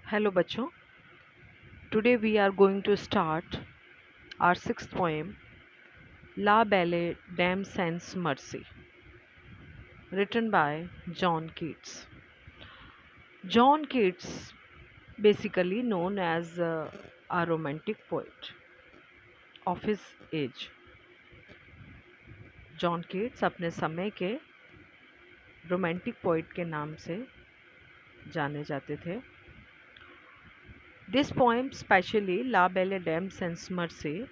Hello बच्चों, today we are going to start our sixth poem La Belle Dame Sans Mercy, written by John Keats. John Keats, basically known as a romantic poet of his age. John Keats अपने समय के romantic poet के नाम से जाने जाते थे. This poem, specially La Belle Dame Sans Mercy,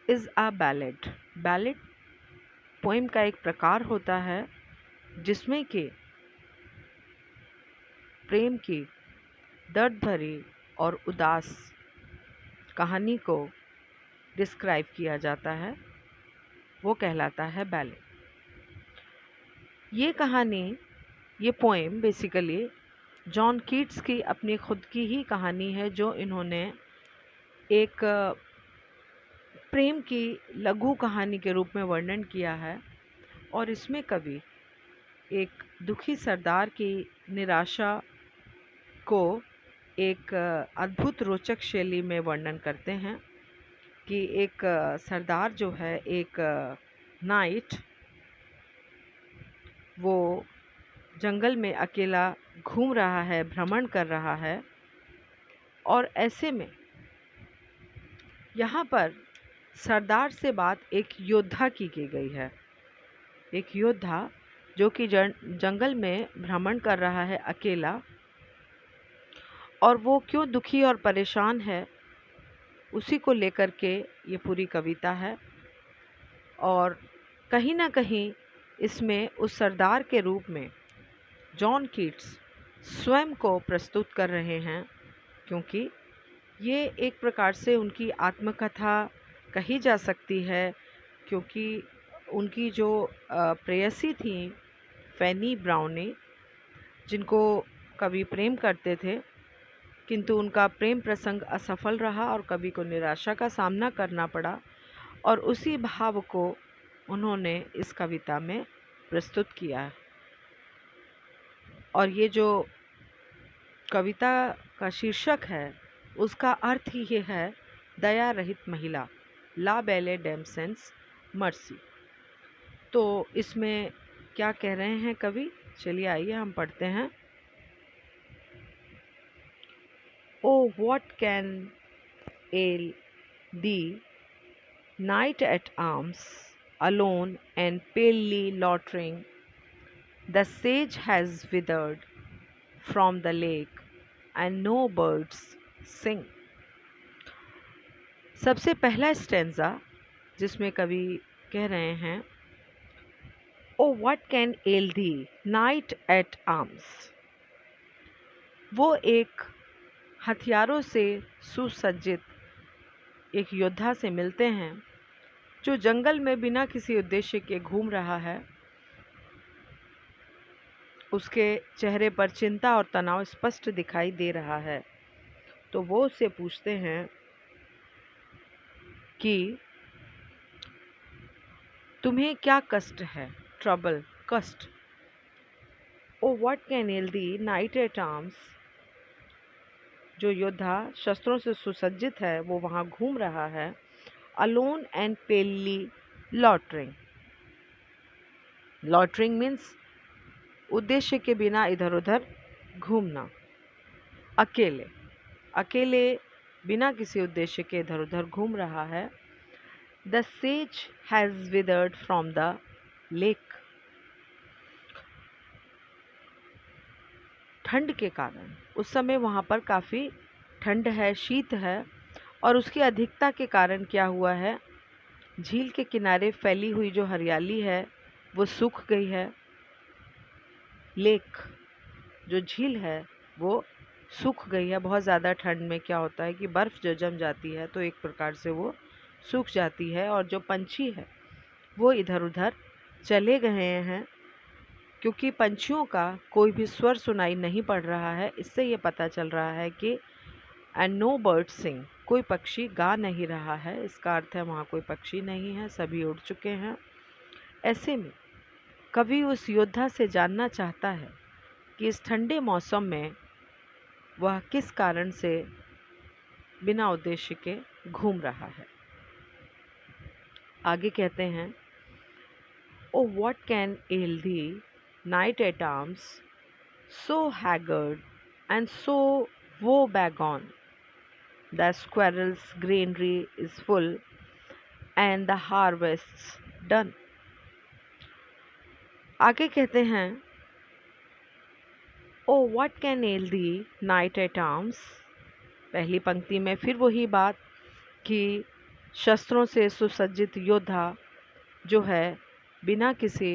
is a ballad. Ballad poem का एक प्रकार होता है जिसमें कि प्रेम की दर्द भरी और उदास कहानी को डिस्क्राइब किया जाता है, वो कहलाता है बैलेड. ये कहानी, ये पोएम बेसिकली जॉन कीट्स की अपनी खुद की ही कहानी है जो इन्होंने एक प्रेम की लघु कहानी के रूप में वर्णन किया है. और इसमें कवि एक दुखी सरदार की निराशा को एक अद्भुत रोचक शैली में वर्णन करते हैं कि एक सरदार जो है, एक नाइट, वो जंगल में अकेला घूम रहा है, भ्रमण कर रहा है. और ऐसे में यहाँ पर सरदार से बात एक योद्धा की गई है. एक योद्धा जो कि जंगल में भ्रमण कर रहा है अकेला, और वो क्यों दुखी और परेशान है उसी को लेकर के ये पूरी कविता है. और कहीं ना कहीं इसमें उस सरदार के रूप में जॉन कीट्स स्वयं को प्रस्तुत कर रहे हैं, क्योंकि ये एक प्रकार से उनकी आत्मकथा कही जा सकती है. क्योंकि उनकी जो प्रेयसी थी फैनी ब्राउनी, जिनको कवि प्रेम करते थे, किंतु उनका प्रेम प्रसंग असफल रहा और कवि को निराशा का सामना करना पड़ा, और उसी भाव को उन्होंने इस कविता में प्रस्तुत किया है. और ये जो कविता का शीर्षक है उसका अर्थ ही ये है, दया रहित महिला, ला बेले डेम सेंस मर्सी. तो इसमें क्या कह रहे हैं कवि, चलिए आइए हम पढ़ते हैं. Oh, what can ail thee, knight at arms, alone and palely loitering? The sage has withered from the lake, and no birds sing. सबसे पहला स्टेंजा जिसमें कवि कह रहे हैं, O what can ail thee knight at arms. वो एक हथियारों से सुसज्जित एक योद्धा से मिलते हैं जो जंगल में बिना किसी उद्देश्य के घूम रहा है. उसके चेहरे पर चिंता और तनाव स्पष्ट दिखाई दे रहा है. तो वो उससे पूछते हैं कि तुम्हें क्या कष्ट है, ट्रबल, कष्ट. O what can ail thee knight at arms. जो योद्धा शस्त्रों से सुसज्जित है वो वहाँ घूम रहा है. अलोन एंड पेली लॉटरिंग. लॉटरिंग मीन्स उद्देश्य के बिना इधर उधर घूमना. अकेले, अकेले बिना किसी उद्देश्य के इधर उधर घूम रहा है. The sage has withered from the lake. ठंड के कारण उस समय वहाँ पर काफ़ी ठंड है, शीत है, और उसकी अधिकता के कारण क्या हुआ है, झील के किनारे फैली हुई जो हरियाली है वो सूख गई है. लेक, जो झील है वो सूख गई है. बहुत ज़्यादा ठंड में क्या होता है कि बर्फ़ जो जम जाती है तो एक प्रकार से वो सूख जाती है. और जो पंछी है वो इधर उधर चले गए हैं, क्योंकि पंछियों का कोई भी स्वर सुनाई नहीं पड़ रहा है. इससे ये पता चल रहा है कि एंड नो बर्ड सिंग, कोई पक्षी गा नहीं रहा है. इसका अर्थ है वहाँ कोई पक्षी नहीं है, सभी उड़ चुके हैं. ऐसे में कवि उस योद्धा से जानना चाहता है कि इस ठंडे मौसम में वह किस कारण से बिना उद्देश्य के घूम रहा है। आगे कहते हैं, O what can ail thee knight at arms so haggard and so woe begone the squirrel's granary is full and the harvest's done. आगे कहते हैं, O what can ail thee knight at arms. पहली पंक्ति में फिर वही बात कि शस्त्रों से सुसज्जित योद्धा जो है बिना किसी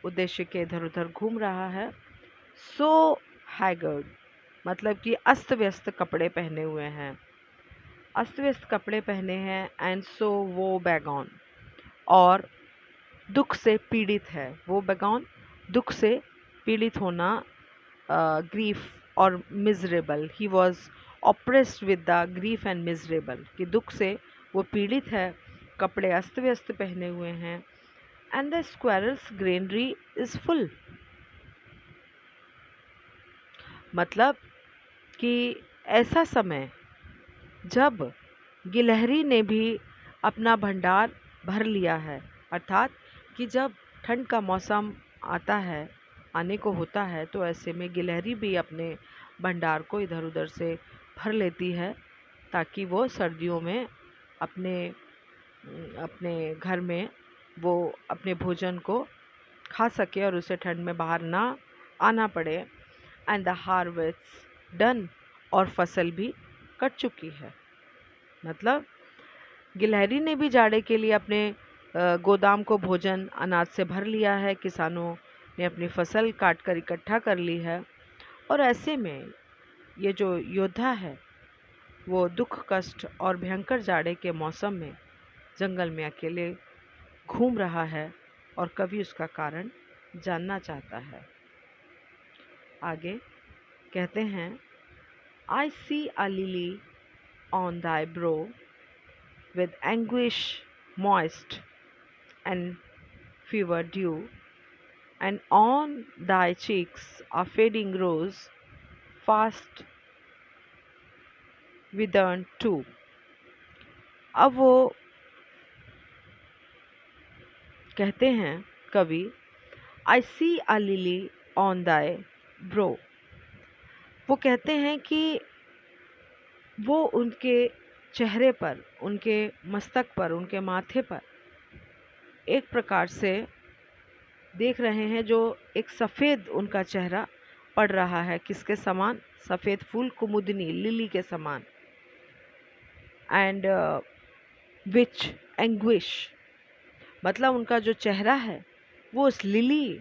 उद्देश्य के इधर उधर घूम रहा है। सो हैगर्ड मतलब कि अस्त व्यस्त कपड़े पहने हुए हैं, अस्त व्यस्त कपड़े पहने हैं। एंड सो वो बैगॉन और दुख से पीड़ित है। वो बैगॉन दुख से पीड़ित होना, ग्रीफ और miserable. He was oppressed with the grief and miserable कि दुख से वो पीड़ित है, कपड़े अस्त व्यस्त पहने हुए हैं। And the squirrel's granary is full मतलब कि ऐसा समय जब गिलहरी ने भी अपना भंडार भर लिया है, अर्थात कि जब ठंड का मौसम आता है, आने को होता है, तो ऐसे में गिलहरी भी अपने भंडार को इधर उधर से भर लेती है ताकि वो सर्दियों में अपने अपने घर में वो अपने भोजन को खा सके और उसे ठंड में बाहर ना आना पड़े। एंड द हार्वेस्ट डन और फसल भी कट चुकी है। मतलब गिलहरी ने भी जाड़े के लिए अपने गोदाम को भोजन अनाज से भर लिया है, किसानों ने अपनी फसल काट कर इकट्ठा कर ली है। और ऐसे में ये जो योद्धा है वो दुख कष्ट और भयंकर जाड़े के मौसम में जंगल में अकेले घूम रहा है और कवि उसका कारण जानना चाहता है। आगे कहते हैं, I see a lily on thy brow with anguish moist and fever dew, and on thy cheeks a fading rose, fast withered too। अब वो कहते हैं कवि, I see a lily on thy brow। वो कहते हैं कि वो उनके चेहरे पर, उनके मस्तक पर, उनके माथे पर एक प्रकार से देख रहे हैं जो एक सफ़ेद उनका चेहरा पड़ रहा है। किसके समान? सफ़ेद फूल कुमुदनी, लिली के समान। एंड विच एंग्विश मतलब उनका जो चेहरा है वो उस लिली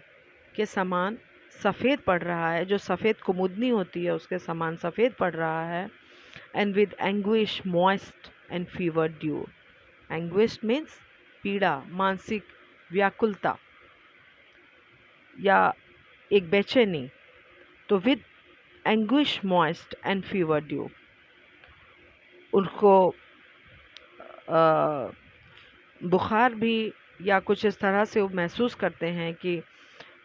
के समान सफ़ेद पड़ रहा है, जो सफ़ेद कुमुदनी होती है उसके समान सफ़ेद पड़ रहा है। And with anguish moist and fever due. Anguish means पीड़ा, मानसिक व्याकुलता या एक बेचैनी। तो with anguish moist and fever due उनको बुखार भी या कुछ इस तरह से वो महसूस करते हैं कि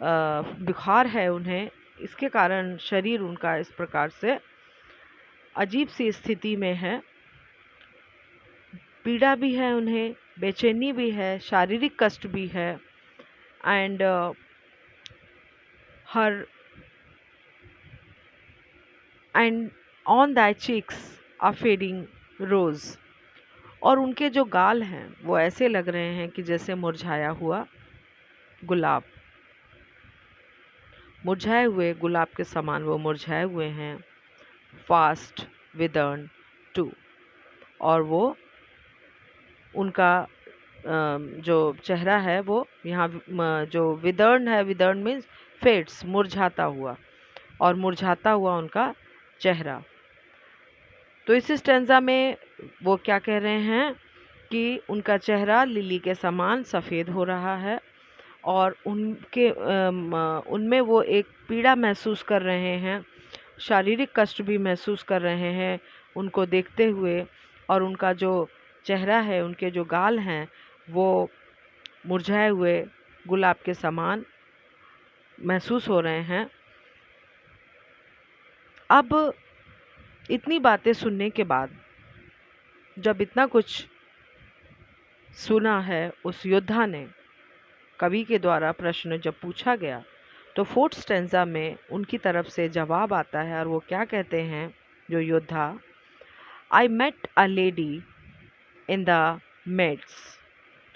बुखार है उन्हें, इसके कारण शरीर उनका इस प्रकार से अजीब सी स्थिति में है। पीड़ा भी है उन्हें, बेचैनी भी है, शारीरिक कष्ट भी है। And her and on that cheeks a fading rose. और उनके जो गाल हैं वो ऐसे लग रहे हैं कि जैसे मुरझाया हुआ गुलाब, मुरझाए हुए गुलाब के समान वो मुरझाए हुए हैं। फास्ट विदर्न टू और वो उनका जो चेहरा है वो यहाँ जो विदर्न है, विदर्न मीन्स फेड्स, मुरझाता हुआ, और मुरझाता हुआ उनका चेहरा। तो इस स्टेंजा में वो क्या कह रहे हैं कि उनका चेहरा लिली के समान सफ़ेद हो रहा है और उनके उनमें वो एक पीड़ा महसूस कर रहे हैं, शारीरिक कष्ट भी महसूस कर रहे हैं उनको देखते हुए। और उनका जो चेहरा है, उनके जो गाल हैं वो मुरझाए हुए गुलाब के समान महसूस हो रहे हैं। अब इतनी बातें सुनने के बाद, जब इतना कुछ सुना है उस योद्धा ने, कवि के द्वारा प्रश्न जब पूछा गया, तो फोर्थ स्टेंजा में उनकी तरफ से जवाब आता है और वो क्या कहते हैं जो योद्धा, I met a lady in the meads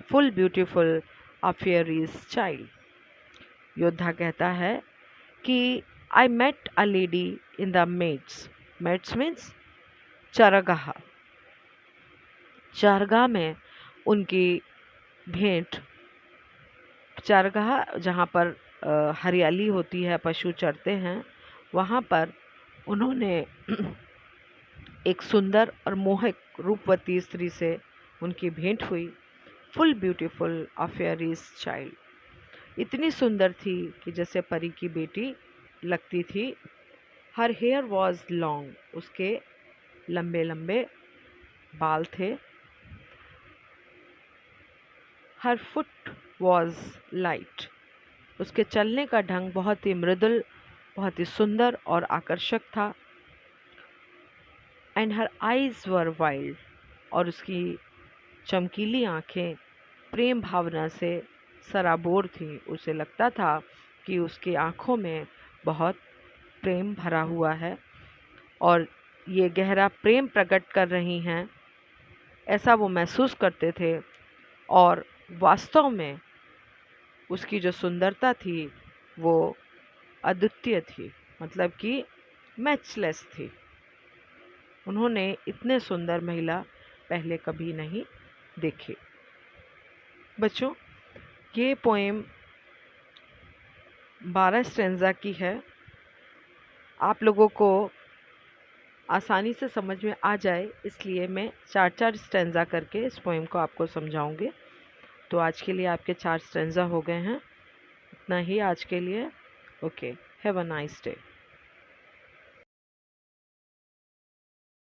full beautiful a faery's child. योद्धा कहता है कि I met a lady in the meads, meads means चरगाह, चरगाह में उनकी भेंट, चरगाह जहाँ पर हरियाली होती है, पशु चरते हैं, वहाँ पर उन्होंने एक सुंदर और मोहक रूपवती स्त्री से उनकी भेंट हुई। Full beautiful a faery's child, इतनी सुंदर थी कि जैसे परी की बेटी लगती थी। हर हेयर वॉज लॉन्ग, उसके लंबे लंबे बाल थे। हर फुट वॉज लाइट, उसके चलने का ढंग बहुत ही मृदुल, बहुत ही सुंदर और आकर्षक था। And her eyes were wild, और उसकी चमकीली आंखें प्रेम भावना से सराबोर थी। उसे लगता था कि उसकी आंखों में बहुत प्रेम भरा हुआ है और ये गहरा प्रेम प्रकट कर रही हैं, ऐसा वो महसूस करते थे। और वास्तव में उसकी जो सुंदरता थी वो अद्वितीय थी, मतलब कि मैचलेस थी। उन्होंने इतने सुंदर महिला पहले कभी नहीं देखी। बच्चों, ये पोएम 12 स्टेंजा की है। आप लोगों को आसानी से समझ में आ जाए इसलिए मैं 4-4 स्टेंजा करके इस पोएम को आपको समझाऊंगी। तो आज के लिए आपके 4 स्टेंजा हो गए हैं। इतना ही आज के लिए। Okay, have a nice day.